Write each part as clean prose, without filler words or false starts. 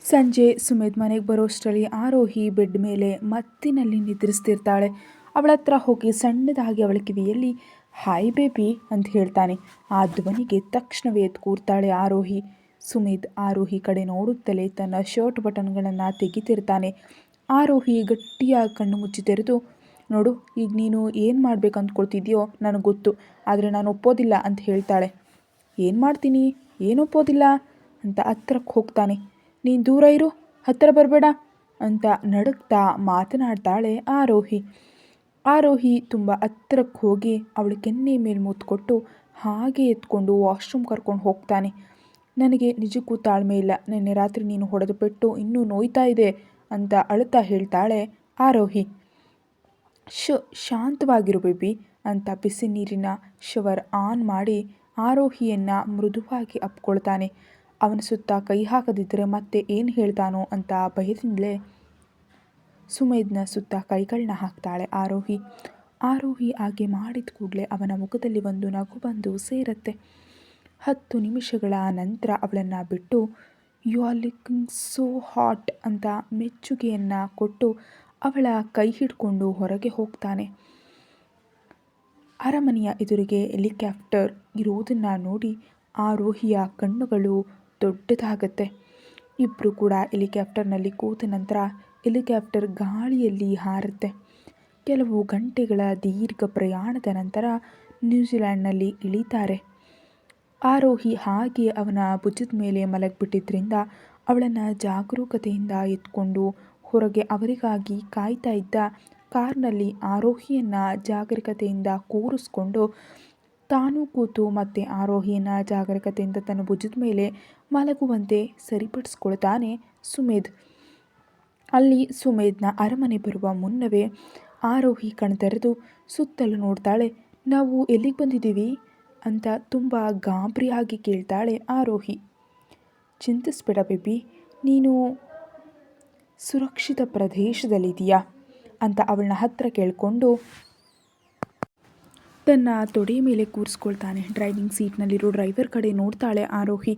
ಸಂಜೆ ಸುಮೇಧ್ ಮನೆಗೆ ಬರೋಷ್ಟರಲ್ಲಿ ಆರೋಹಿ ಬೆಡ್ ಮೇಲೆ ಮತ್ತಿನಲ್ಲಿ ನಿದ್ರಿಸ್ತಿರ್ತಾಳೆ. ಅವಳ ಹತ್ರ ಹೋಗಿ ಸಣ್ಣದಾಗಿ ಅವಳ ಕಿವಿಯಲ್ಲಿ ಹಾಯ್ ಬೇಬಿ ಅಂತ ಹೇಳ್ತಾನೆ. ಆ ಧ್ವನಿಗೆ ತಕ್ಷಣವೇ ಎದ್ದು ಕೂರ್ತಾಳೆ ಆರೋಹಿ. ಸುಮೇಧ್ ಆರೋಹಿ ಕಡೆ ನೋಡುತ್ತಲೇ ತನ್ನ ಶರ್ಟ್ ಬಟನ್ಗಳನ್ನು ತೆಗಿತಿರ್ತಾನೆ. ಆರೋಹಿ ಗಟ್ಟಿಯಾಗಿ ಕಣ್ಣು ಮುಚ್ಚಿ ತೆರೆದು, ನೋಡು, ಈಗ ನೀನು ಏನು ಮಾಡಬೇಕು ಅಂದ್ಕೊಳ್ತಿದ್ಯೋ ನನಗೆ ಗೊತ್ತು, ಆದರೆ ನಾನು ಒಪ್ಪೋದಿಲ್ಲ ಅಂತ ಹೇಳ್ತಾಳೆ. ಏನು ಮಾಡ್ತೀನಿ, ಏನು ಒಪ್ಪೋದಿಲ್ಲ ಅಂತ ಹತ್ರಕ್ಕೆ ಹೋಗ್ತಾನೆ. ನೀನು ದೂರ ಇರು, ಹತ್ತಿರ ಬರಬೇಡ ಅಂತ ನಡುಕ್ತಾ ಮಾತನಾಡ್ತಾಳೆ ಆರೋಹಿ. ಆರೋಹಿ ತುಂಬ ಹತ್ತಿರಕ್ಕೆ ಹೋಗಿ ಅವಳ ಕೆನ್ನೆ ಮೇಲೆ ಮುತ್ತು ಹಾಗೆ ಎತ್ಕೊಂಡು ವಾಶ್ರೂಮ್ ಕರ್ಕೊಂಡು ಹೋಗ್ತಾನೆ. ನನಗೆ ನಿಜಕ್ಕೂ ತಾಳ್ಮೆ ಇಲ್ಲ, ನಿನ್ನೆ ರಾತ್ರಿ ನೀನು ಹೊಡೆದ ಪೆಟ್ಟು ಇನ್ನೂ ನೋಯ್ತಾ ಇದೆ ಅಂತ ಅಳುತ್ತಾ ಹೇಳ್ತಾಳೆ ಆರೋಹಿ. ಶಾಂತವಾಗಿರು ಬೇಬಿ ಅಂತ ಬಿಸಿ ನೀರಿನ ಶವರ್ ಆನ್ ಮಾಡಿ ಆರೋಹಿಯನ್ನು ಮೃದುವಾಗಿ ಅಪ್ಕೊಳ್ತಾನೆ. ಅವನ ಸುತ್ತ ಕೈ ಹಾಕದಿದ್ದರೆ ಮತ್ತೆ ಏನು ಹೇಳ್ತಾನೋ ಅಂತ ಭಯದಿಂದಲೇ ಸುಮೇಧ್ನ ಸುತ್ತ ಕೈಗಳನ್ನ ಹಾಕ್ತಾಳೆ ಆರೋಹಿ. ಆರೋಹಿ ಹಾಗೆ ಮಾಡಿದ ಕೂಡಲೇ ಅವನ ಮುಖದಲ್ಲಿ ಒಂದು ನಗು ಬಂದು ಸೇರುತ್ತೆ. 10 ನಿಮಿಷಗಳ ನಂತರ ಅವಳನ್ನು ಬಿಟ್ಟು you are looking so hot ಅಂತ ಮೆಚ್ಚುಗೆಯನ್ನು ಕೊಟ್ಟು ಅವಳ ಕೈ ಹಿಡ್ಕೊಂಡು ಹೊರಗೆ ಹೋಗ್ತಾನೆ. ಅರಮನೆಯ ಎದುರಿಗೆ ಹೆಲಿಕಾಪ್ಟರ್ ಇರೋದನ್ನು ನೋಡಿ ಆರೋಹಿಯ ಕಣ್ಣುಗಳು ದೊಡ್ಡದಾಗತ್ತೆ. ಇಬ್ಬರು ಕೂಡ ಹೆಲಿಕಾಪ್ಟರ್ನಲ್ಲಿ ಕೂತ ನಂತರ ಹೆಲಿಕಾಪ್ಟರ್ ಗಾಳಿಯಲ್ಲಿ ಹಾರುತ್ತೆ. ಕೆಲವು ಗಂಟೆಗಳ ದೀರ್ಘ ಪ್ರಯಾಣದ ನಂತರ ನ್ಯೂಜಿಲ್ಯಾಂಡ್ನಲ್ಲಿ ಇಳಿತಾರೆ. ಆರೋಹಿ ಹಾಗೆ ಅವನ ಭುಜದ ಮೇಲೆ ಮಲಗಿಬಿಟ್ಟಿದ್ರಿಂದ ಅವಳನ್ನು ಜಾಗರೂಕತೆಯಿಂದ ಎತ್ಕೊಂಡು ಹೊರಗೆ ಅವರಿಗಾಗಿ ಕಾಯ್ತಾ ಇದ್ದ ಕಾರ್ನಲ್ಲಿ ಆರೋಹಿಯನ್ನು ಜಾಗರೂಕತೆಯಿಂದ ಕೂರಿಸ್ಕೊಂಡು ತಾನೂ ಕೂತು ಮತ್ತು ಆರೋಹಿಯನ್ನು ಜಾಗರೂಕತೆಯಿಂದ ತನ್ನ ಭುಜದ ಮೇಲೆ ಮಲಗುವಂತೆ ಸರಿಪಡಿಸ್ಕೊಳ್ತಾನೆ ಸುಮೇಧ್. ಅಲ್ಲಿ ಸುಮೇಧ್ನ ಅರಮನೆ ಬರುವ ಮುನ್ನವೇ ಆರೋಹಿ ಕಣ್ತೆರೆದು ಸುತ್ತಲೂ ನೋಡ್ತಾಳೆ. ನಾವು ಎಲ್ಲಿಗೆ ಬಂದಿದ್ದೀವಿ ಅಂತ ತುಂಬ ಗಾಬರಿಯಾಗಿ ಕೇಳ್ತಾಳೆ ಆರೋಹಿ. ಚಿಂತಿಸ್ಬೇಡ ಬೇಬಿ, ನೀನು ಸುರಕ್ಷಿತ ಪ್ರದೇಶದಲ್ಲಿದೆಯಾ ಅಂತ ಅವಳನ್ನ ಹತ್ತಿರ ಕೇಳಿಕೊಂಡು ತನ್ನ ತೊಡೆಯ ಮೇಲೆ ಕೂರಿಸ್ಕೊಳ್ತಾನೆ. ಡ್ರೈವಿಂಗ್ ಸೀಟ್ನಲ್ಲಿರೋ ಡ್ರೈವರ್ ಕಡೆ ನೋಡ್ತಾಳೆ ಆರೋಹಿ.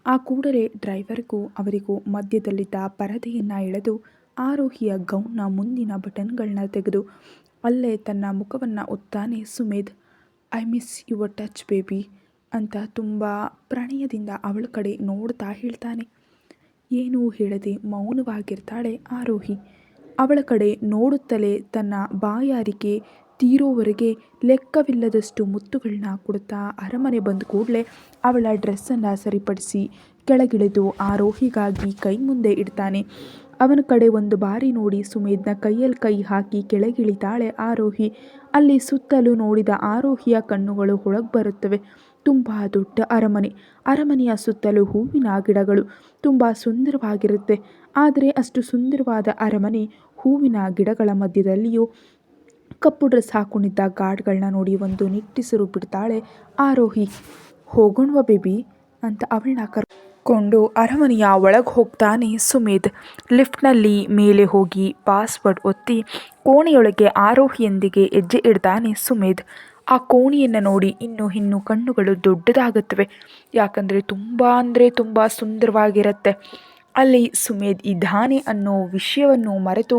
ಆ ಕೂಡಲೇ ಡ್ರೈವರ್ಗೂ ಅವರಿಗೂ ಮಧ್ಯದಲ್ಲಿದ್ದ ಪರದೆಯನ್ನು ಎಳೆದು ಆರೋಹಿಯ ಗೌನ್ನ ಮುಂದಿನ ಬಟನ್ಗಳನ್ನ ತೆಗೆದು ಅಲ್ಲೇ ತನ್ನ ಮುಖವನ್ನು ಒತ್ತಾನೆ Sumedh. I miss your touch baby ಅಂತ ತುಂಬ ಪ್ರಣಯದಿಂದ ಅವಳ ಕಡೆ ನೋಡ್ತಾ ಹೇಳ್ತಾನೆ. ಏನೂ ಹೇಳದೆ ಮೌನವಾಗಿರ್ತಾಳೆ ಆರೋಹಿ. ಅವಳ ಕಡೆ ನೋಡುತ್ತಲೇ ತನ್ನ ಬಾಯಾರಿಕೆ ತೀರೋವರೆಗೆ ಲೆಕ್ಕವಿಲ್ಲದಷ್ಟು ಮುತ್ತುಗಳನ್ನ ಕೊಡುತ್ತಾ ಅರಮನೆ ಬಂದ ಕೂಡಲೇ ಅವಳ ಡ್ರೆಸ್ಸನ್ನು ಸರಿಪಡಿಸಿ ಕೆಳಗಿಳಿದು ಆರೋಹಿಗಾಗಿ ಕೈ ಮುಂದೆ ಇಡ್ತಾನೆ. ಅವನ ಕಡೆ ಒಂದು ಬಾರಿ ನೋಡಿ ಸುಮೇಧ್ನ ಕೈಯಲ್ಲಿ ಕೈ ಹಾಕಿ ಕೆಳಗಿಳಿತಾಳೆ ಆರೋಹಿ. ಅಲ್ಲಿ ಸುತ್ತಲೂ ನೋಡಿದ ಆರೋಹಿಯ ಕಣ್ಣುಗಳು ಹೊರಗೆ ಬರುತ್ತವೆ. ತುಂಬ ದೊಡ್ಡ ಅರಮನೆ. ಅರಮನೆಯ ಸುತ್ತಲೂ ಹೂವಿನ ಗಿಡಗಳು ತುಂಬ ಸುಂದರವಾಗಿರುತ್ತೆ. ಆದರೆ ಅಷ್ಟು ಸುಂದರವಾದ ಅರಮನೆ ಹೂವಿನ ಗಿಡಗಳ ಮಧ್ಯದಲ್ಲಿಯೂ ಕಪ್ಪು ಡ್ರೆಸ್ ಹಾಕೊಂಡಿದ್ದ ಗಾರ್ಡ್ಗಳನ್ನ ನೋಡಿ ಒಂದು ನಿಟ್ಟುಸಿರು ಬಿಡ್ತಾಳೆ ಆರೋಹಿ. ಹೋಗೋಣವ ಬೇಬಿ ಅಂತ ಅವಳನ್ನ ಕರ್ಕೊಂಡು ಅರಮನೆಯ ಒಳಗೆ ಹೋಗ್ತಾನೆ ಸುಮೇಧ್. ಲಿಫ್ಟ್ನಲ್ಲಿ ಮೇಲೆ ಹೋಗಿ ಪಾಸ್ವರ್ಡ್ ಒತ್ತಿ ಕೋಣೆಯೊಳಗೆ ಆರೋಹಿಯೊಂದಿಗೆ ಹೆಜ್ಜೆ ಇಡ್ತಾನೆ ಸುಮೇಧ್. ಆ ಕೋಣೆಯನ್ನು ನೋಡಿ ಇನ್ನೂ ಕಣ್ಣುಗಳು ದೊಡ್ಡದಾಗುತ್ತವೆ. ಯಾಕಂದರೆ ತುಂಬ ಸುಂದರವಾಗಿರುತ್ತೆ. ಅಲ್ಲಿ ಸುಮೇಧ್ ಇದ್ದಾನೆ ಅನ್ನೋ ವಿಷಯವನ್ನು ಮರೆತು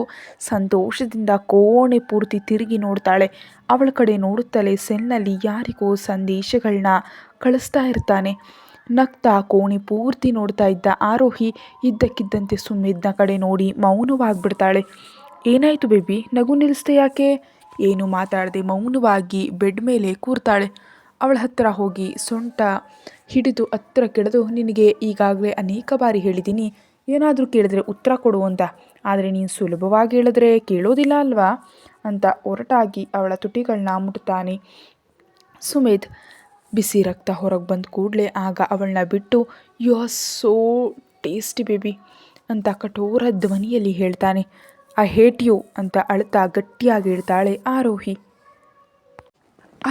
ಸಂತೋಷದಿಂದ ಕೋಣೆ ಪೂರ್ತಿ ತಿರುಗಿ ನೋಡ್ತಾಳೆ. ಅವಳ ಕಡೆ ನೋಡುತ್ತಲೇ ಸೆಲ್ನಲ್ಲಿ ಯಾರಿಗೋ ಸಂದೇಶಗಳನ್ನ ಕಳಿಸ್ತಾ ಇರ್ತಾನೆ. ನಗ್ತಾ ಕೋಣೆ ಪೂರ್ತಿ ನೋಡ್ತಾ ಇದ್ದ ಆರೋಹಿ ಇದ್ದಕ್ಕಿದ್ದಂತೆ ಸುಮೇಧ್ನ ಕಡೆ ನೋಡಿ ಮೌನವಾಗಿಬಿಡ್ತಾಳೆ. ಏನಾಯಿತು ಬೇಬಿ, ನಗು ನಿಲ್ಲಿಸ್ದೆ ಯಾಕೆ? ಏನು ಮಾತಾಡದೆ ಮೌನವಾಗಿ ಬೆಡ್ ಮೇಲೆ ಕೂರ್ತಾಳೆ. ಅವಳ ಹತ್ತಿರ ಹೋಗಿ ಸೊಂಟ ಹಿಡಿದು ಹತ್ತಿರ ಕೆಳೆದು, ನಿನಗೆ ಈಗಾಗಲೇ ಅನೇಕ ಬಾರಿ ಹೇಳಿದ್ದೀನಿ, ಏನಾದರೂ ಕೇಳಿದ್ರೆ ಉತ್ತರ ಕೊಡು ಅಂತ, ಆದರೆ ನೀನು ಸುಲಭವಾಗಿ ಹೇಳಿದ್ರೆ ಕೇಳೋದಿಲ್ಲ ಅಲ್ವಾ ಅಂತ ಒರಟಾಗಿ ಅವಳ ತುಟಿಗಳನ್ನ ಮುಟ್ತಾನೆ ಸುಮೇಧ್. ಬಿಸಿ ರಕ್ತ ಹೊರಗೆ ಬಂದ ಕೂಡಲೇ ಆಗ ಅವಳನ್ನ ಬಿಟ್ಟು you are so tasty baby ಅಂತ ಕಠೋರ ಧ್ವನಿಯಲ್ಲಿ ಹೇಳ್ತಾನೆ. ಐ ಹೇಟ್ ಯು ಅಂತ ಅಳ್ತಾ ಗಟ್ಟಿಯಾಗಿ ಹೇಳ್ತಾಳೆ Arohi.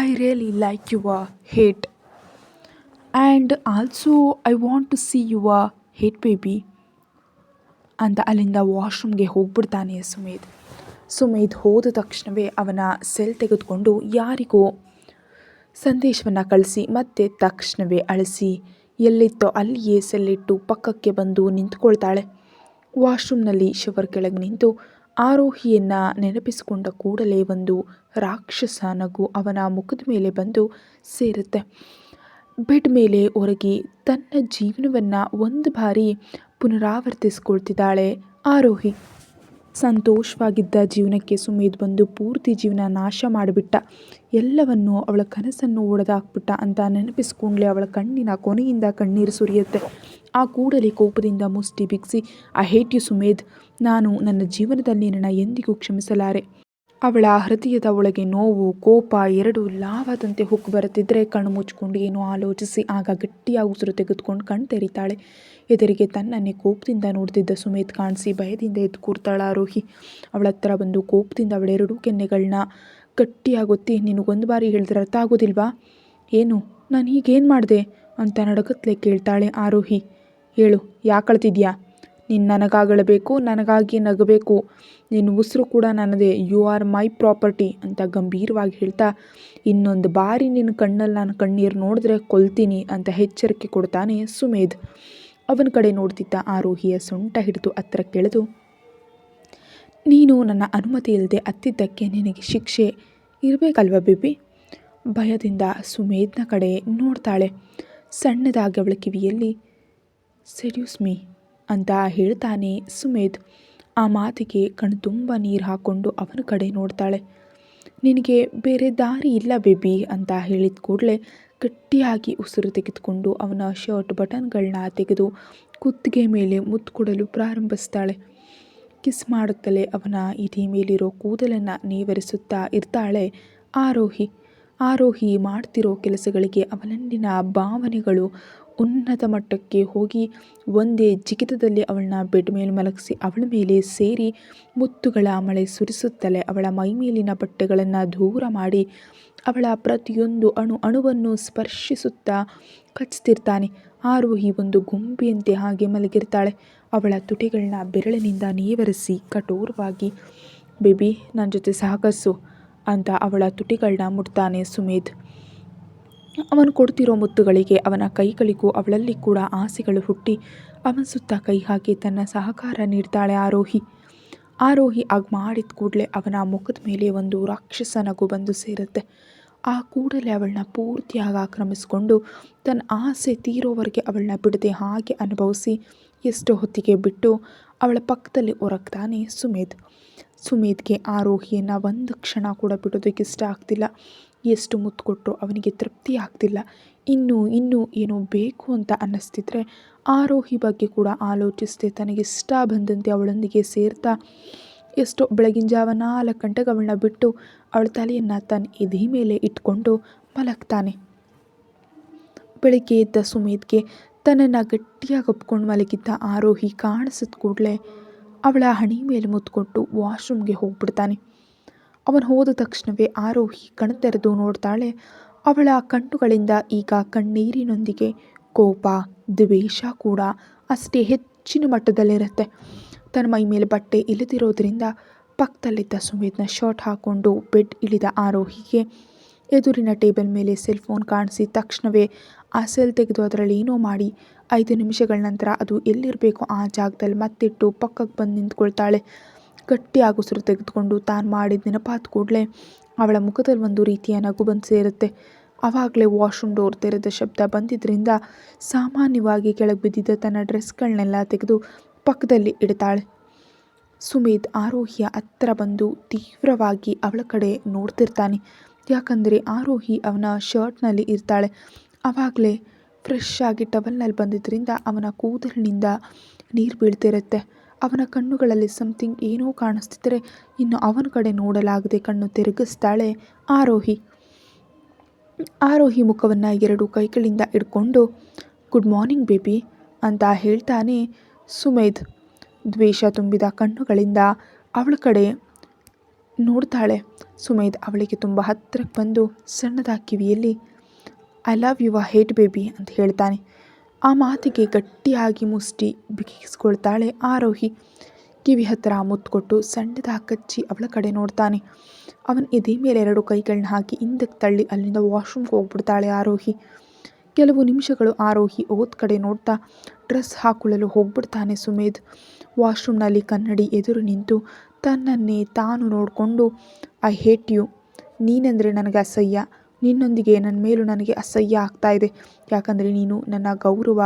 I really like your hate and also I want to see your hate baby ಅಂತ ಅಲ್ಲಿಂದ ವಾಶ್ರೂಮ್ಗೆ ಹೋಗ್ಬಿಡ್ತಾನೆ ಸುಮೇಧ್ ಹೋದ ತಕ್ಷಣವೇ ಅವನ ಸೆಲ್ ತೆಗೆದುಕೊಂಡು ಯಾರಿಗೋ ಸಂದೇಶವನ್ನು ಕಳಿಸಿ ಮತ್ತೆ ತಕ್ಷಣವೇ ಅಳಿಸಿ ಎಲ್ಲಿತ್ತೋ ಅಲ್ಲಿಯೇ ಸೆಲ್ಲಿಟ್ಟು ಪಕ್ಕಕ್ಕೆ ಬಂದು ನಿಂತ್ಕೊಳ್ತಾಳೆ. ವಾಶ್ರೂಮ್ನಲ್ಲಿ ಶವರ್ ಕೆಳಗೆ ನಿಂತು ಆರೋಹಿಯನ್ನು ನೆನಪಿಸಿಕೊಂಡ ಕೂಡಲೇ ಒಂದು ರಾಕ್ಷಸ ನಗು ಅವನ ಮುಖದ ಮೇಲೆ ಬಂದು ಸೇರುತ್ತೆ. ಬೆಡ್ ಮೇಲೆ ಒರಗಿ ತನ್ನ ಜೀವನವನ್ನು ಒಂದು ಬಾರಿ ಪುನರಾವರ್ತಿಸ್ಕೊಳ್ತಿದ್ದಾಳೆ ಆರೋಹಿ. ಸಂತೋಷವಾಗಿದ್ದ ಜೀವನಕ್ಕೆ ಸುಮೇಧ್ ಬಂದು ಪೂರ್ತಿ ಜೀವನ ನಾಶ ಮಾಡಿಬಿಟ್ಟ, ಎಲ್ಲವನ್ನು ಅವಳ ಕನಸನ್ನು ಒಡೆದಾಕ್ಬಿಟ್ಟ ಅಂತ ನೆನಪಿಸ್ಕೊಂಡ್ಲೆ ಅವಳ ಕಣ್ಣಿನ ಕೊನೆಯಿಂದ ಕಣ್ಣೀರು ಸುರಿಯುತ್ತೆ. ಆ ಕೂಡಲೇ ಕೋಪದಿಂದ ಮುಷ್ಟಿ ಬಿಗಿಸಿ, ಐ ಹೇಟ್ ಯು ಸುಮೇಧ್, ನಾನು ನನ್ನ ಜೀವನದಲ್ಲಿ ನಿನ್ನ ಎಂದಿಗೂ ಕ್ಷಮಿಸಲಾರೆ. ಅವಳ ಹೃದಯದ ಒಳಗೆ ನೋವು ಕೋಪ ಎರಡೂ ಲಾವಾದಂತೆ ಹೊಕ್ಕು ಬರುತ್ತಿದ್ದರೆ ಕಣ್ಣು ಮುಚ್ಕೊಂಡು ಏನೋ ಆಲೋಚಿಸಿ ಆಗ ಗಟ್ಟಿಯಾಗಿ ಉಸಿರು ತೆಗೆದುಕೊಂಡು ಕಣ್ಣು ತೆರೀತಾಳೆ. ಎದುರಿಗೆ ತನ್ನನ್ನೇ ಕೋಪದಿಂದ ನೋಡ್ತಿದ್ದ ಸುಮೇಧ್ ಕಾಣಿಸಿ ಭಯದಿಂದ ಎದ್ದು ಕೂರ್ತಾಳೆ ಆರೋಹಿ. ಅವಳ ಹತ್ರ ಬಂದು ಕೋಪದಿಂದ ಅವಳೆರಡೂ ಕೆನ್ನೆಗಳನ್ನ ಗಟ್ಟಿಯಾಗಿ ಒತ್ತಿ, ನಿನಗೊಂದು ಬಾರಿ ಹೇಳಿದ್ರೆ ಅರ್ಥ ಆಗೋದಿಲ್ವಾ? ಏನು, ನಾನು ಹೀಗೇನು ಮಾಡಿದೆ ಅಂತ ನಡಗತ್ಲೆ ಕೇಳ್ತಾಳೆ ಆರೋಹಿ. ಹೇಳು, ಯಾಕೆ ಅಳ್ತಿದ್ಯಾ? ನೀನು ನನಗಾಗಳಬೇಕು, ನನಗಾಗಿ ನಗಬೇಕು, ನಿನ್ನ ಉಸಿರು ಕೂಡ ನನ್ನದೇ, ಯು ಆರ್ ಮೈ ಪ್ರಾಪರ್ಟಿ ಅಂತ ಗಂಭೀರವಾಗಿ ಹೇಳ್ತಾ, ಇನ್ನೊಂದು ಬಾರಿ ನಿನ್ನ ಕಣ್ಣಲ್ಲಿ ನಾನು ಕಣ್ಣೀರು ನೋಡಿದ್ರೆ ಕೊಲ್ತೀನಿ ಅಂತ ಎಚ್ಚರಿಕೆ ಕೊಡ್ತಾನೆ ಸುಮೇಧ್. ಅವನ ಕಡೆ ನೋಡ್ತಿದ್ದ ಆರೋಹಿಯ ಸೊಂಟ ಹಿಡಿದು ಹತ್ತಿರಕ್ಕೆಳೆದು, ನೀನು ನನ್ನ ಅನುಮತಿ ಇಲ್ಲದೆ ಹತ್ತಿದ್ದಕ್ಕೆ ನಿನಗೆ ಶಿಕ್ಷೆ ಇರಬೇಕಲ್ವ ಬೇಬಿ? ಭಯದಿಂದ ಸುಮೇಧ್ನ ಕಡೆ ನೋಡ್ತಾಳೆ. ಸಣ್ಣದಾಗಿ ಅವಳ ಕಿವಿಯಲ್ಲಿ ಸೆಡ್ಯೂಸ್ ಮೀ ಅಂತ ಹೇಳ್ತಾನೆ ಸುಮೇಧ್. ಆ ಮಾತಿಗೆ ಕಣ್ಣು ತುಂಬ ನೀರು ಹಾಕ್ಕೊಂಡು ಅವನ ಕಡೆ ನೋಡ್ತಾಳೆ. ನಿನಗೆ ಬೇರೆ ದಾರಿ ಇಲ್ಲ ಬೇಬಿ ಅಂತ ಹೇಳಿದ ಕೂಡಲೇ ಗಟ್ಟಿಯಾಗಿ ಉಸಿರು ತೆಗೆದುಕೊಂಡು ಅವನ ಶರ್ಟ್ ಬಟನ್ಗಳನ್ನ ತೆಗೆದು ಕುತ್ತಿಗೆ ಮೇಲೆ ಮುತ್ತು ಕೊಡಲು ಪ್ರಾರಂಭಿಸ್ತಾಳೆ. ಕಿಸ್ ಮಾಡುತ್ತಲೇ ಅವನ ಎದೆ ಮೇಲಿರೋ ಕೂದಲನ್ನು ನೇವರಿಸುತ್ತಾ ಇರ್ತಾಳೆ ಆರೋಹಿ. ಆರೋಹಿ ಮಾಡ್ತಿರೋ ಕೆಲಸಗಳಿಗೆ ಅವನಲ್ಲಿನ ಭಾವನೆಗಳು ಉನ್ನತ ಮಟ್ಟಕ್ಕೆ ಹೋಗಿ ಒಂದೇ ಜಿಗಿತದಲ್ಲಿ ಅವಳನ್ನ ಬೆಡ್ ಮೇಲೆ ಮಲಗಿಸಿ ಅವಳ ಮೇಲೆ ಸೇರಿ ಮುತ್ತುಗಳ ಮಳೆ ಸುರಿಸುತ್ತಲೇ ಅವಳ ಮೈಮೇಲಿನ ಬಟ್ಟೆಗಳನ್ನು ದೂರ ಮಾಡಿ ಅವಳ ಪ್ರತಿಯೊಂದು ಅಣುವನ್ನು ಸ್ಪರ್ಶಿಸುತ್ತಾ ಕಚ್ತಿರ್ತಾನೆ. ಆರೋಹಿ ಒಂದು ಗೊಂಬೆಯಂತೆ ಹಾಗೆ ಮಲಗಿರ್ತಾಳೆ. ಅವಳ ತುಟಿಗಳನ್ನ ಬೆರಳಿನಿಂದ ನೇವರಿಸಿ ಕಠೋರವಾಗಿ, ಬೇಬಿ ನನ್ನ ಜೊತೆ ಸಾಗಸು ಅಂತ ಅವಳ ತುಟಿಗಳನ್ನ ಮುಟ್ತಾನೆ ಸುಮೇಧ್. ಅವನು ಕೊಡ್ತಿರೋ ಮುತ್ತುಗಳಿಗೆ ಅವನ ಕೈಗಳಿಗೂ ಅವಳಲ್ಲಿ ಕೂಡ ಆಸೆಗಳು ಹುಟ್ಟಿ ಅವನ ಸುತ್ತ ಕೈ ಹಾಕಿ ತನ್ನ ಸಹಕಾರ ನೀಡ್ತಾಳೆ ಆರೋಹಿ. ಆರೋಹಿ ಆಗ ಮಾಡಿದ ಕೂಡಲೇ ಅವನ ಮುಖದ ಮೇಲೆ ಒಂದು ರಾಕ್ಷಸ ನಗು ಬಂದು ಸೇರುತ್ತೆ. ಆ ಕೂಡಲೇ ಅವಳನ್ನ ಪೂರ್ತಿಯಾಗಿ ಆಕ್ರಮಿಸಿಕೊಂಡು ತನ್ನ ಆಸೆ ತೀರೋವರೆಗೆ ಅವಳನ್ನ ಬಿಡದೆ ಹಾಗೆ ಅನುಭವಿಸಿ ಎಷ್ಟೋ ಹೊತ್ತಿಗೆ ಬಿಟ್ಟು ಅವಳ ಪಕ್ಕದಲ್ಲಿ ಒರಗ್ತಾನೆ ಸುಮೇಧ್. ಸುಮೇಧ್ಗೆ ಆರೋಹಿಯನ್ನು ಒಂದು ಕ್ಷಣ ಕೂಡ ಬಿಡೋದಕ್ಕೆ ಇಷ್ಟ ಆಗ್ತಿಲ್ಲ. ಎಷ್ಟು ಮುತ್ತು ಕೊಟ್ಟರು ಅವನಿಗೆ ತೃಪ್ತಿ ಆಗ್ತಿಲ್ಲ. ಇನ್ನೂ ಏನೋ ಬೇಕು ಅಂತ ಅನ್ನಿಸ್ತಿದ್ರೆ ಆರೋಹಿ ಬಗ್ಗೆ ಕೂಡ ಆಲೋಚಿಸದೆ ತನಗಿಷ್ಟ ಬಂದಂತೆ ಅವಳೊಂದಿಗೆ ಸೇರ್ತಾ ಎಷ್ಟೋ ಬೆಳಗಿನ ಜಾವ 4 ಗಂಟೆಗೆ ಅವಳನ್ನ ಬಿಟ್ಟು ಅವಳ ತಲೆಯನ್ನು ತನ್ನ ಎದೆ ಮೇಲೆ ಇಟ್ಕೊಂಡು ಮಲಗ್ತಾನೆ. ಬೆಳಗ್ಗೆ ಎದ್ದ ಸುಮೇಧ್ಗೆ ತನ್ನನ್ನು ಗಟ್ಟಿಯಾಗಿ ಒಪ್ಕೊಂಡು ಮಲಗಿದ್ದ ಆರೋಹಿ ಕಾಣಿಸಿದ ಕೂಡಲೇ ಅವಳ ಹಣೆ ಮೇಲೆ ಮುತ್ಕೊಟ್ಟು ವಾಶ್ರೂಮ್ಗೆ ಹೋಗ್ಬಿಡ್ತಾನೆ. ಅವನು ಹೋದ ತಕ್ಷಣವೇ ಆರೋಹಿ ಕಣ್ಣು ತೆರೆದು ನೋಡ್ತಾಳೆ. ಅವಳ ಕಣ್ಣುಗಳಿಂದ ಈಗ ಕಣ್ಣೀರಿನೊಂದಿಗೆ ಕೋಪ ದ್ವೇಷ ಕೂಡ ಅಷ್ಟೇ ಹೆಚ್ಚಿನ ಮಟ್ಟದಲ್ಲಿರುತ್ತೆ. ತನ್ನ ಮೈ ಮೇಲೆ ಬಟ್ಟೆ ಇಲ್ಲದಿರೋದ್ರಿಂದ ಪಕ್ಕದಲ್ಲಿದ್ದ ಸುಮೇಧ್ನ ಶರ್ಟ್ ಹಾಕ್ಕೊಂಡು ಬೆಡ್ ಇಳಿದ ಆರೋಹಿಗೆ ಎದುರಿನ ಟೇಬಲ್ ಮೇಲೆ ಸೆಲ್ ಫೋನ್ ಕಾಣಿಸಿ ತಕ್ಷಣವೇ ಆ ಸೆಲ್ ತೆಗೆದು ಅದರಲ್ಲಿ ಏನೋ ಮಾಡಿ 5 ನಿಮಿಷಗಳ ನಂತರ ಅದು ಎಲ್ಲಿರಬೇಕೋ ಆ ಜಾಗದಲ್ಲಿ ಮತ್ತಿಟ್ಟು ಪಕ್ಕಕ್ಕೆ ಬಂದು ನಿಂತ್ಕೊಳ್ತಾಳೆ. ಗಟ್ಟಿಯಾಗಿ ಉಸಿರು ತೆಗೆದುಕೊಂಡು ತಾನು ಮಾಡಿದ ನೆನಪಾದ ಕೂಡಲೇ ಅವಳ ಮುಖದಲ್ಲಿ ಒಂದು ರೀತಿಯ ನಗು ಬಂದು ಸೇರುತ್ತೆ. ಆವಾಗಲೇ ವಾಶ್ರೂಮ್ ಡೋರ್ ತೆರೆದ ಶಬ್ದ ಬಂದಿದ್ದರಿಂದ ಸಾಮಾನ್ಯವಾಗಿ ಕೆಳಗೆ ಬಿದ್ದಿದ್ದ ತನ್ನ ಡ್ರೆಸ್ಗಳನ್ನೆಲ್ಲ ತೆಗೆದು ಪಕ್ಕದಲ್ಲಿ ಇಡ್ತಾಳೆ. ಸುಮೇಧ್ ಆರೋಹಿಯ ಹತ್ತಿರ ಬಂದು ತೀವ್ರವಾಗಿ ಅವಳ ಕಡೆ ನೋಡ್ತಿರ್ತಾನೆ. ಯಾಕಂದರೆ ಆರೋಹಿ ಅವನ ಶರ್ಟ್ನಲ್ಲಿ ಇರ್ತಾಳೆ. ಆವಾಗಲೇ ಫ್ರೆಶ್ ಆಗಿ ಟವಲ್ನಲ್ಲಿ ಬಂದಿದ್ದರಿಂದ ಅವನ ಕೂದಲಿನಿಂದ ನೀರು ಬೀಳ್ತಿರುತ್ತೆ. ಅವನ ಕಣ್ಣುಗಳಲ್ಲಿ ಸಮಥಿಂಗ್ ಏನೋ ಕಾಣಿಸ್ತಿದ್ರೆ ಇನ್ನು ಅವನ ಕಡೆ ನೋಡಲಾಗದೆ ಕಣ್ಣು ತಿರುಗಿಸ್ತಾಳೆ ಆರೋಹಿ. ಆರೋಹಿ ಮುಖವನ್ನು 2 ಕೈಗಳಿಂದ ಹಿಡ್ಕೊಂಡು ಗುಡ್ ಮಾರ್ನಿಂಗ್ ಬೇಬಿ ಅಂತ ಹೇಳ್ತಾನೆ ಸುಮೇಧ್. ದ್ವೇಷ ತುಂಬಿದ ಕಣ್ಣುಗಳಿಂದ ಅವಳ ಕಡೆ ನೋಡ್ತಾಳೆ. ಸುಮೇಧ್ ಅವಳಿಗೆ ತುಂಬ ಹತ್ತಿರಕ್ಕೆ ಬಂದು ಸಣ್ಣದಾಗಿ ಕಿವಿಯಲ್ಲಿ I love you hate baby ಅಂತ ಹೇಳ್ತಾನೆ. ಆ ಮಾತಿಗೆ ಗಟ್ಟಿಯಾಗಿ ಮುಷ್ಟಿ ಬಿಗಿಸ್ಕೊಳ್ತಾಳೆ ಆರೋಹಿ. ಕಿವಿ ಹತ್ತಿರ ಮುತ್ತು ಕೊಟ್ಟು ಸಣ್ಣದಾಗಿ ಕಚ್ಚಿ ಅವಳ ಕಡೆ ನೋಡ್ತಾನೆ. ಅವನ ಎದೆ ಮೇಲೆ 2 ಕೈಗಳನ್ನ ಹಾಕಿ ಹಿಂದಕ್ಕೆ ತಳ್ಳಿ ಅಲ್ಲಿಂದ ವಾಶ್ರೂಮ್ಗೆ ಹೋಗ್ಬಿಡ್ತಾಳೆ ಆರೋಹಿ. ಕೆಲವು ನಿಮಿಷಗಳು ಆರೋಹಿ ಓದ್ ಕಡೆ ನೋಡ್ತಾ ಡ್ರೆಸ್ ಹಾಕೊಳ್ಳಲು ಹೋಗ್ಬಿಡ್ತಾನೆ ಸುಮೇಧ್. ವಾಶ್ರೂಮ್ನಲ್ಲಿ ಕನ್ನಡಿ ಎದುರು ನಿಂತು ತನ್ನನ್ನೇ ತಾನು ನೋಡಿಕೊಂಡು, ಐ ಹೇಟ್ ಯು, ನೀನೆಂದರೆ ನನಗೆ ಅಸಹ್ಯ, ನಿನ್ನೊಂದಿಗೆ ನನ್ನ ಮೇಲೂ ನನಗೆ ಅಸಹ್ಯ ಆಗ್ತಾ ಇದೆ. ಯಾಕಂದರೆ ನೀನು ನನ್ನ ಗೌರವ,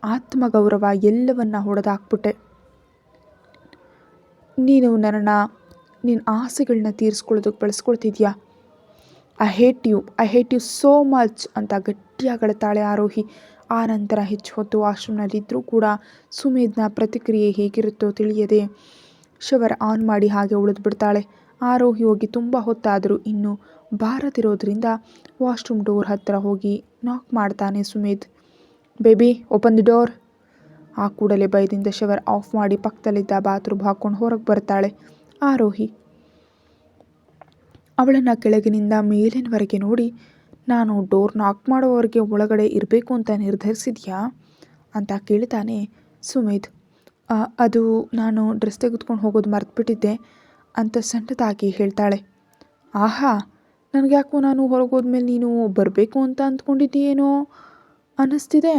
ಆತ್ಮಗೌರವ ಎಲ್ಲವನ್ನ ಹೊಡೆದಾಕ್ಬಿಟ್ಟೆ. ನೀನು ನನ್ನನ್ನು ನಿನ್ನ ಆಸೆಗಳನ್ನ ತೀರಿಸ್ಕೊಳ್ಳೋದಕ್ಕೆ ಬಳಸ್ಕೊಳ್ತಿದ್ಯಾ. I hate you so much ಅಂತ ಗಟ್ಟಿಯಾಗಿ ಅಳ್ತಾಳೆ ಆರೋಹಿ. ಆ ನಂತರ ಹೆಚ್ಚು ಹೊತ್ತು ವಾಶ್ರೂಮ್ನಲ್ಲಿದ್ದರೂ ಕೂಡ ಸುಮೇಧ್ನ ಪ್ರತಿಕ್ರಿಯೆ ಹೇಗಿರುತ್ತೋ ತಿಳಿಯದೆ ಶವರ್ ಆನ್ ಮಾಡಿ ಹಾಗೆ ಉಳಿದು ಬಿಡ್ತಾಳೆ. ಆರೋಹಿ ಹೋಗಿ ತುಂಬ ಹೊತ್ತಾದರೂ ಇನ್ನೂ ಬಾರದಿರೋದ್ರಿಂದ ವಾಶ್ರೂಮ್ ಡೋರ್ ಹತ್ತಿರ ಹೋಗಿ ನಾಕ್ ಮಾಡ್ತಾನೆ Sumedh. Baby open the door. ಆ ಕೂಡಲೇ ಭಯದಿಂದ ಶವರ್ ಆಫ್ ಮಾಡಿ ಪಕ್ಕದಲ್ಲಿದ್ದ ಬಾತ್ರೂಮ್ ಹಾಕ್ಕೊಂಡು ಹೊರಗೆ ಬರ್ತಾಳೆ ಆರೋಹಿ. ಅವಳನ್ನು ಕೆಳಗಿನಿಂದ ಮೇಲಿನವರೆಗೆ ನೋಡಿ, ನಾನು ಡೋರ್ ನಾಕ್ ಮಾಡೋವರೆಗೆ ಒಳಗಡೆ ಇರಬೇಕು ಅಂತ ನಿರ್ಧರಿಸಿದ್ಯಾ ಅಂತ ಕೇಳ್ತಾನೆ ಸುಮೇಧ್. ಅದು ನಾನು ಡ್ರೆಸ್ ತೆಗೆದುಕೊಂಡು ಹೋಗೋದು ಮರೆತುಬಿಟ್ಟಿದ್ದೆ ಅಂತ ಸಣ್ಣದಾಗಿ ಹೇಳ್ತಾಳೆ. ಆಹಾ, ನನಗೆ ಯಾಕೋ ನಾನು ಹೊರಗೋದ್ಮೇಲೆ ನೀನು ಬರಬೇಕು ಅಂತ ಅಂದ್ಕೊಂಡಿದ್ದೀಯೇನೋ ಅನ್ನಿಸ್ತಿದೆ.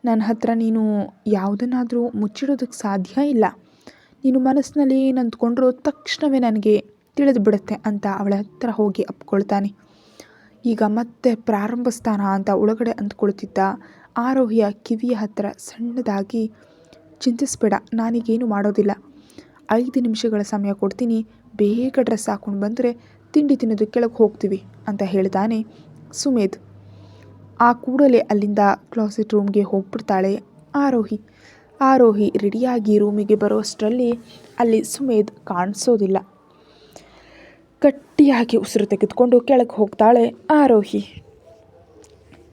ನನ್ನ ಹತ್ರ ನೀನು ಯಾವುದನ್ನಾದರೂ ಮುಚ್ಚಿಡೋದಕ್ಕೆ ಸಾಧ್ಯ ಇಲ್ಲ. ನೀನು ಮನಸ್ಸಿನಲ್ಲಿ ಏನು ಅಂದ್ಕೊಂಡ್ರೂ ತಕ್ಷಣವೇ ನನಗೆ ತಿಳಿದು ಬಿಡುತ್ತೆ ಅಂತ ಅವಳ ಹತ್ರ ಹೋಗಿ ಅಪ್ಕೊಳ್ತಾನೆ. ಈಗ ಮತ್ತೆ ಪ್ರಾರಂಭಿಸ್ತಾನ ಅಂತ ಒಳಗಡೆ ಅಂದ್ಕೊಳ್ತಿದ್ದ ಆರೋಹಿಯ ಕಿವಿಯ ಹತ್ತಿರ ಸಣ್ಣದಾಗಿ, ಚಿಂತಿಸ್ಬೇಡ, ನಾನೀಗೇನು ಮಾಡೋದಿಲ್ಲ, 5 ನಿಮಿಷಗಳ ಸಮಯ ಕೊಡ್ತೀನಿ, ಬೇಗ ಡ್ರೆಸ್ ಹಾಕ್ಕೊಂಡು ಬಂದರೆ ತಿಂಡಿ ತಿನ್ನೋದು ಕೆಳಗೆ ಹೋಗ್ತೀವಿ ಅಂತ ಹೇಳ್ತಾನೆ ಸುಮೇಧ್. ಆ ಕೂಡಲೇ ಅಲ್ಲಿಂದ ಕ್ಲಾಸೆಟ್ ರೂಮ್ಗೆ ಹೋಗ್ಬಿಡ್ತಾಳೆ ಆರೋಹಿ ರೆಡಿಯಾಗಿ ರೂಮಿಗೆ ಬರೋಷ್ಟರಲ್ಲಿ ಅಲ್ಲಿ ಸುಮೇಧ್ ಕಾಣಿಸೋದಿಲ್ಲ. ಗಟ್ಟಿಯಾಗಿ ಉಸಿರು ತೆಗೆದುಕೊಂಡು ಕೆಳಗೆ ಹೋಗ್ತಾಳೆ ಆರೋಹಿ.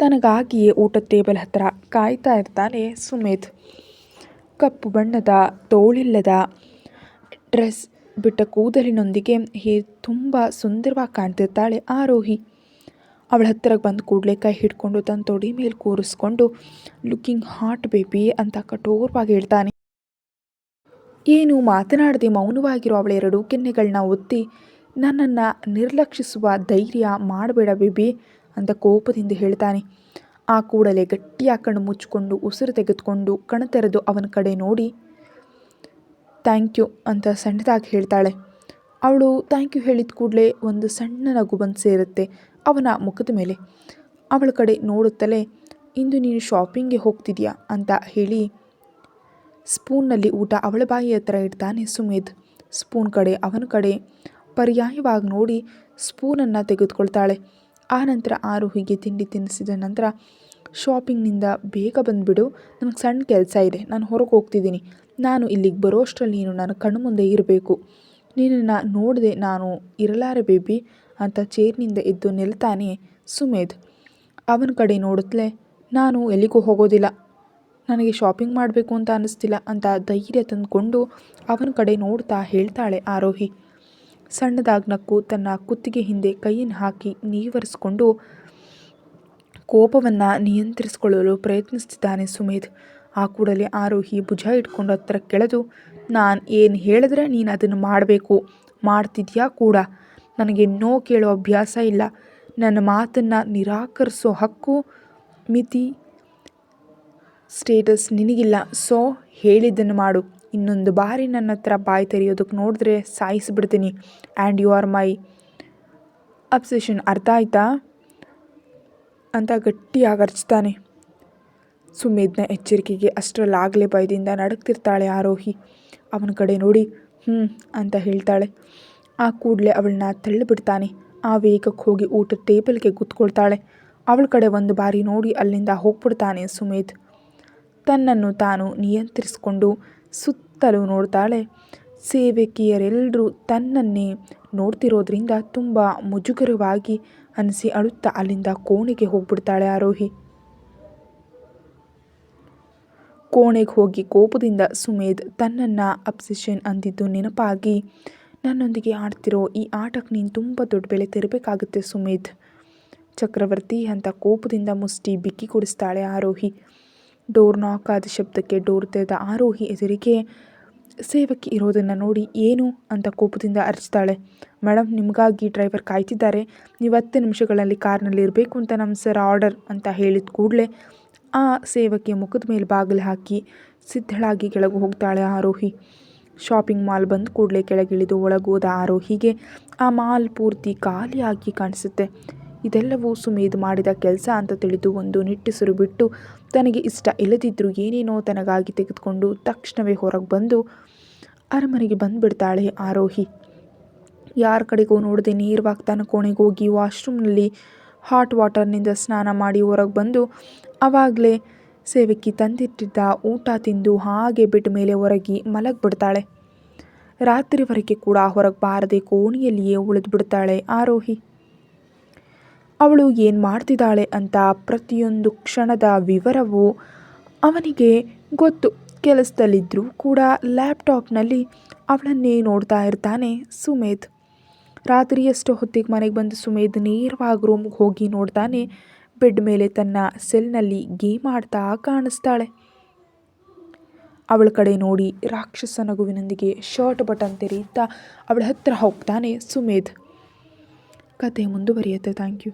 ತನಗಾಗಿಯೇ ಊಟದ ಟೇಬಲ್ ಹತ್ತಿರ ಕಾಯ್ತಾ ಇರ್ತಾನೆ ಸುಮೇಧ್. ಕಪ್ಪು ಬಣ್ಣದ ತೋಳಿಲ್ಲದ ಡ್ರೆಸ್ ಬಿಟ್ಟ ಕೂದಲಿನೊಂದಿಗೆ ತುಂಬ ಸುಂದರವಾಗಿ ಕಾಣ್ತಿರ್ತಾಳೆ ಆರೋಹಿ. ಅವಳ ಹತ್ತಿರಕ್ಕೆ ಬಂದ ಕೂಡಲೇ ಕೈ ಹಿಡ್ಕೊಂಡು ತನ್ನ ತೊಡಿ ಮೇಲೆ ಕೂರಿಸ್ಕೊಂಡು, ಲುಕಿಂಗ್ ಹಾಟ್ ಬೇಬಿ ಅಂತ ಕಠೋರವಾಗಿ ಹೇಳ್ತಾನೆ. ಏನು ಮಾತನಾಡದೆ ಮೌನವಾಗಿರೋ ಅವಳ 2 ಕೆನ್ನೆಗಳನ್ನ ಒತ್ತಿ, ನನ್ನನ್ನು ನಿರ್ಲಕ್ಷಿಸುವ ಧೈರ್ಯ ಮಾಡಬೇಡ ಬೇಬಿ ಅಂತ ಕೋಪದಿಂದ ಹೇಳ್ತಾನೆ. ಆ ಕೂಡಲೇ ಗಟ್ಟಿಯಾಗಿ ಕಣ್ಣು ಮುಚ್ಚಿಕೊಂಡು ಉಸಿರು ತೆಗೆದುಕೊಂಡು ಕಣ್ತೆರೆದು ಅವನ ಕಡೆ ನೋಡಿ, ಥ್ಯಾಂಕ್ ಯು ಅಂತ ಸಣ್ಣದಾಗಿ ಹೇಳ್ತಾಳೆ. ಅವಳು ಥ್ಯಾಂಕ್ ಯು ಹೇಳಿದ ಕೂಡಲೇ ಒಂದು ಸಣ್ಣ ನಗು ಬಂದು ಸೇರುತ್ತೆ ಅವನ ಮುಖದ ಮೇಲೆ. ಅವಳ ಕಡೆ ನೋಡುತ್ತಲೇ, ಇಂದು ನೀನು ಶಾಪಿಂಗ್ಗೆ ಹೋಗ್ತಿದ್ಯಾ ಅಂತ ಹೇಳಿ ಸ್ಪೂನ್ನಲ್ಲಿ ಊಟ ಅವಳ ಬಾಯಿ ಹತ್ರ ಇಡ್ತಾನೆ ಸುಮೇಧ್. ಸ್ಪೂನ್ ಕಡೆ ಅವನ ಕಡೆ ಪರ್ಯಾಯವಾಗಿ ನೋಡಿ ಸ್ಪೂನನ್ನು ತೆಗೆದುಕೊಳ್ತಾಳೆ. ಆ ನಂತರ ಆರೋಹಿಗೆ ತಿಂಡಿ ತಿನ್ನಿಸಿದ ನಂತರ, ಶಾಪಿಂಗ್ನಿಂದ ಬೇಗ ಬಂದುಬಿಡು, ನನಗೆ ಸಣ್ಣ ಕೆಲಸ ಇದೆ, ನಾನು ಹೊರಗೆ ಹೋಗ್ತಿದ್ದೀನಿ, ನಾನು ಇಲ್ಲಿಗೆ ಬರೋಷ್ಟರಲ್ಲಿ ನೀನು ನನ್ನ ಕಣ್ಣು ಮುಂದೆ ಇರಬೇಕು, ನಿನ್ನನ್ನು ನೋಡದೆ ನಾನು ಇರಲಾರೆ ಬೇಬಿ ಅಂತ ಚೇರ್ನಿಂದ ಎದ್ದು ನಿಲ್ತಾನೆ ಸುಮೇಧ್. ಅವನ ಕಡೆ ನೋಡುತ್ತಲೇ, ನಾನು ಎಲ್ಲಿಗೂ ಹೋಗೋದಿಲ್ಲ, ನನಗೆ ಶಾಪಿಂಗ್ ಮಾಡಬೇಕು ಅಂತ ಅನ್ನಿಸ್ತಿಲ್ಲ ಅಂತ ಧೈರ್ಯ ತಂದುಕೊಂಡು ಅವನ ಕಡೆ ನೋಡ್ತಾ ಹೇಳ್ತಾಳೆ ಆರೋಹಿ. ಸಣ್ಣದಾಗಿ ನಕ್ಕು ತನ್ನ ಕುತ್ತಿಗೆ ಹಿಂದೆ ಕೈಯನ್ನು ಹಾಕಿ ನೀವರಿಸ್ಕೊಂಡು ಕೋಪವನ್ನು ನಿಯಂತ್ರಿಸಿಕೊಳ್ಳಲು ಪ್ರಯತ್ನಿಸ್ತಿದ್ದಾನೆ ಸುಮೇಧ್. ಆ ಕೂಡಲೇ ಆರೋಹಿ ಭುಜ ಇಟ್ಕೊಂಡು ಹತ್ತಿರ ಕೆಳೆದು, ನಾನು ಏನು ಹೇಳಿದ್ರೆ ನೀನು ಅದನ್ನು ಮಾಡಬೇಕು, ಮಾಡ್ತಿದ್ಯಾ ಕೂಡ, ನನಗೆ ನೋ ಕೇಳೋ ಅಭ್ಯಾಸ ಇಲ್ಲ, ನನ್ನ ಮಾತನ್ನು ನಿರಾಕರಿಸೋ ಹಕ್ಕು, ಮಿತಿ, ಸ್ಟೇಟಸ್ ನಿನಗಿಲ್ಲ, ಸೊ ಹೇಳಿದ್ದನ್ನು ಮಾಡು, ಇನ್ನೊಂದು ಬಾರಿ ನನ್ನ ಹತ್ರ ಬಾಯಿ ತೆರೆಯೋದಕ್ಕೆ ನೋಡಿದ್ರೆ ಸಾಯಿಸಿಬಿಡ್ತೀನಿ, and you are my obsession, ಅರ್ಥ ಆಯ್ತಾ ಅಂತ ಗಟ್ಟಿಯಾಗಿ ಅರ್ಚ್ತಾನೆ. ಸುಮೇಧ್ನ ಎಚ್ಚರಿಕೆಗೆ ಅಷ್ಟರಲ್ಲಾಗಲೇ ಭಯದಿಂದ ನಡುಗ್ತಿರ್ತಾಳೆ ಆರೋಹಿ. ಅವನ ಕಡೆ ನೋಡಿ ಅಂತ ಹೇಳ್ತಾಳೆ. ಆ ಕೂಡಲೇ ಅವಳನ್ನ ತಳ್ಳಿಬಿಡ್ತಾನೆ. ಆ ವೇಗಕ್ಕೆ ಹೋಗಿ ಊಟದ ಟೇಬಲ್ಗೆ ಕೂತ್ಕೊಳ್ತಾಳೆ. ಅವಳ ಕಡೆ ಒಂದು ಬಾರಿ ನೋಡಿ ಅಲ್ಲಿಂದ ಹೋಗ್ಬಿಡ್ತಾನೆ ಸುಮೇಧ್. ತನ್ನನ್ನು ತಾನು ನಿಯಂತ್ರಿಸಿಕೊಂಡು ಸುತ್ತಲೂ ನೋಡ್ತಾಳೆ. ಸೇವಕಿಯರೆಲ್ಲರೂ ತನ್ನನ್ನೇ ನೋಡ್ತಿರೋದ್ರಿಂದ ತುಂಬ ಮುಜುಗರವಾಗಿ ಅನಿಸಿ ಅಳುತ್ತಾ ಅಲ್ಲಿಂದ ಕೋಣೆಗೆ ಹೋಗ್ಬಿಡ್ತಾಳೆ ಆರೋಹಿ. ಕೋಣೆಗೆ ಹೋಗಿ ಕೋಪದಿಂದ ಸುಮೇಧ್ ತನ್ನನ್ನು ಅಬ್ಸೆಷನ್ ಅಂದಿದ್ದು ನೆನಪಾಗಿ, ನನ್ನೊಂದಿಗೆ ಆಡ್ತಿರೋ ಈ ಆಟಕ್ಕೆ ನೀನು ತುಂಬ ದೊಡ್ಡ ಬೆಲೆ ತೆರಬೇಕಾಗುತ್ತೆ ಸುಮೇಧ್ ಚಕ್ರವರ್ತಿ ಅಂತ ಕೋಪದಿಂದ ಮುಷ್ಟಿ ಬಿಕ್ಕಿ ಕೊಡಿಸ್ತಾಳೆ ಆರೋಹಿ. ಡೋರ್ ನಾಕ್ ಆದ ಶಬ್ದಕ್ಕೆ ಡೋರ್ ತೆರೆದ ಆರೋಹಿ ಎದುರಿಗೆ ಸೇವಕಿ ಇರೋದನ್ನು ನೋಡಿ ಏನು ಅಂತ ಕೋಪದಿಂದ ಅರಚ್ತಾಳೆ. ಮೇಡಮ್, ನಿಮಗಾಗಿ ಡ್ರೈವರ್ ಕಾಯ್ತಿದ್ದಾರೆ, ನೀವು 10 ನಿಮಿಷಗಳಲ್ಲಿ ಕಾರ್ನಲ್ಲಿ ಇರಬೇಕು ಅಂತ ನಮ್ಮ ಸರ್ ಆರ್ಡರ್ ಅಂತ ಹೇಳಿದ ಕೂಡಲೇ ಆ ಸೇವಕಿಯ ಮುಖದ ಮೇಲೆ ಬಾಗಿಲು ಹಾಕಿ ಸಿದ್ಧಳಾಗಿ ಕೆಳಗೆ ಹೋಗ್ತಾಳೆ ಆರೋಹಿ. ಶಾಪಿಂಗ್ ಮಾಲ್ ಬಂದ ಕೂಡಲೇ ಕೆಳಗಿಳಿದು ಒಳಗೋದ ಆರೋಹಿಗೆ ಆ ಮಾಲ್ ಪೂರ್ತಿ ಖಾಲಿಯಾಗಿ ಕಾಣಿಸುತ್ತೆ. ಇದೆಲ್ಲವೂ ಸುಮೇಧ್ ಮಾಡಿದ ಕೆಲಸ ಅಂತ ತಿಳಿದು ಒಂದು ನಿಟ್ಟುಸಿರು ಬಿಟ್ಟು ತನಗೆ ಇಷ್ಟ ಇಲ್ಲದಿದ್ದರೂ ಏನೇನೋ ತನಗಾಗಿ ತೆಗೆದುಕೊಂಡು ತಕ್ಷಣವೇ ಹೊರಗೆ ಬಂದು ಅರಮನೆಗೆ ಬಂದುಬಿಡ್ತಾಳೆ ಆರೋಹಿ. ಯಾರ ಕಡೆಗೂ ನೋಡದೆ ನೇರವಾಗಿ ತನ್ನ ಕೋಣೆಗೆ ಹೋಗಿ ವಾಶ್ರೂಮ್ನಲ್ಲಿ ಹಾಟ್ ವಾಟರ್ನಿಂದ ಸ್ನಾನ ಮಾಡಿ ಹೊರಗೆ ಬಂದು ಆವಾಗಲೇ ಸೇವಕಿ ತಂದಿಟ್ಟಿದ್ದ ಊಟ ತಿಂದು ಹಾಗೆ ಬೆಡ್ ಮೇಲೆ ಹೊರಗೆ ಮಲಗಿಬಿಡ್ತಾಳೆ. ರಾತ್ರಿವರೆಗೆ ಕೂಡ ಹೊರಗೆ ಬಾರದೆ ಕೋಣೆಯಲ್ಲಿಯೇ ಉಳಿದು ಬಿಡ್ತಾಳೆ ಆರೋಹಿ. ಅವಳು ಏನು ಮಾಡ್ತಿದ್ದಾಳೆ ಅಂತ ಪ್ರತಿಯೊಂದು ಕ್ಷಣದ ವಿವರವೂ ಅವನಿಗೆ ಗೊತ್ತು. ಕೆಲಸದಲ್ಲಿದ್ದರೂ ಕೂಡ ಲ್ಯಾಪ್ಟಾಪ್ನಲ್ಲಿ ಅವಳನ್ನೇ ನೋಡ್ತಾ ಇರ್ತಾನೆ ಸುಮೇಧ್. ರಾತ್ರಿ ಎಷ್ಟೋ ಹೊತ್ತಿಗೆ ಮನೆಗೆ ಬಂದು ಸುಮೇಧ್ ನೇರವಾಗಿ ರೂಮ್ಗೆ ಹೋಗಿ ನೋಡ್ತಾನೆ. ಬೆಡ್ ಮೇಲೆ ತನ್ನ ಸೆಲ್ನಲ್ಲಿ ಗೇಮ್ ಆಡ್ತಾ ಕಾಣಿಸ್ತಾಳೆ. ಅವಳ ಕಡೆ ನೋಡಿ ರಾಕ್ಷಸ ನಗುವಿನೊಂದಿಗೆ ಶರ್ಟ್ ಬಟನ್ ತೆರೆಯುತ್ತಾ ಅವಳ ಹತ್ರ ಹೋಗ್ತಾನೆ ಸುಮೇಧ್. ಕತೆ ಮುಂದುವರಿಯುತ್ತೆ. Thank you.